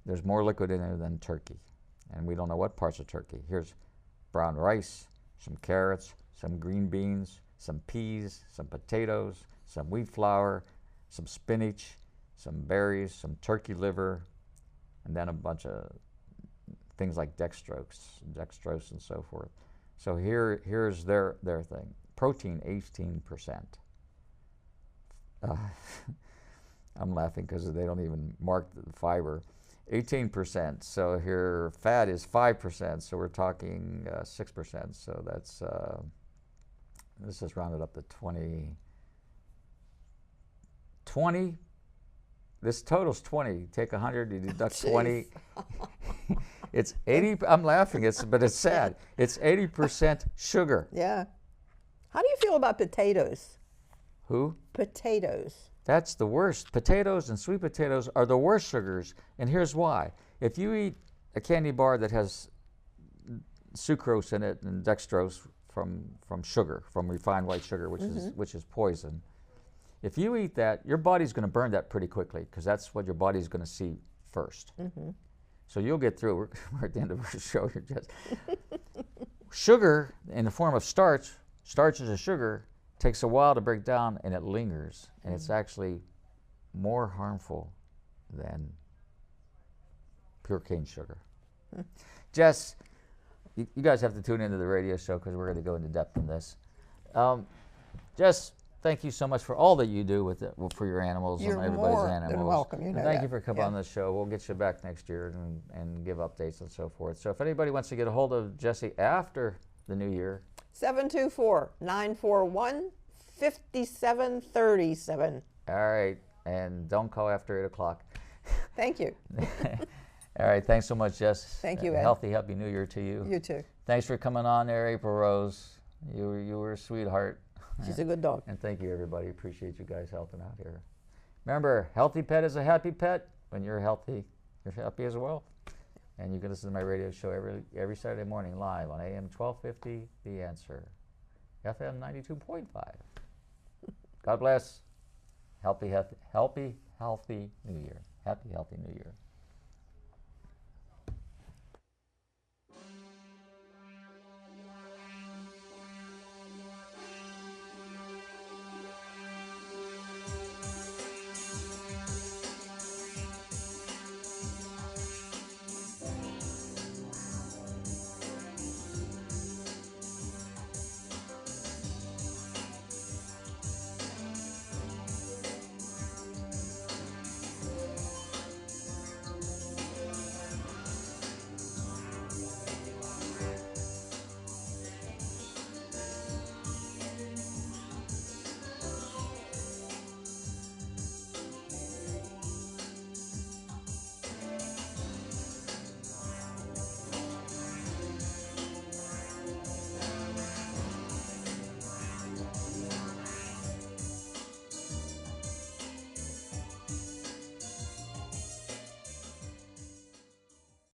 There's more liquid in there than turkey, and we don't know what parts of turkey. Here's brown rice, some carrots, some green beans, some peas, some potatoes, some wheat flour, some spinach, some berries, some turkey liver, and then a bunch of things like dextrose and so forth. So here's their thing. Protein, 18%. I'm laughing because they don't even mark the fiber. 18%. So here fat is 5%. So we're talking 6%. So that's this is rounded up to 20. This total's 20. Take 100, you deduct 20. It's 80. I'm laughing. But it's sad. It's 80% sugar. Yeah. How do you feel about potatoes? Who? Potatoes. That's the worst. Potatoes and sweet potatoes are the worst sugars, and here's why. If you eat a candy bar that has sucrose in it and dextrose from sugar, from refined white sugar, which is poison. If you eat that, your body's going to burn that pretty quickly because that's what your body's going to see first. Mm-hmm. So you'll get through. We're at the end of our show. Sugar in the form of starch is a sugar, takes a while to break down, and it lingers. And it's actually more harmful than pure cane sugar. Jess, you guys have to tune into the radio show because we're going to go into depth in this. Jess, thank you so much for all that you do for your animals and everybody's animals. You're welcome. You know thank you for coming on this show. We'll get you back next year and give updates and so forth. So if anybody wants to get a hold of Jessie after the new year, 724-941-5737. All right, and don't call after 8 o'clock. Thank you. All right, thanks so much, Jess. Thank you, Ed. Healthy, happy New Year to you. You too. Thanks for coming on there, April Rose. You were a sweetheart. She's a good dog. And thank you, everybody. Appreciate you guys helping out here. Remember, healthy pet is a happy pet. When you're healthy, you're happy as well. And you can listen to my radio show every Saturday morning live on AM 1250, The Answer, FM 92.5. God bless. healthy New Year. Happy, healthy New Year.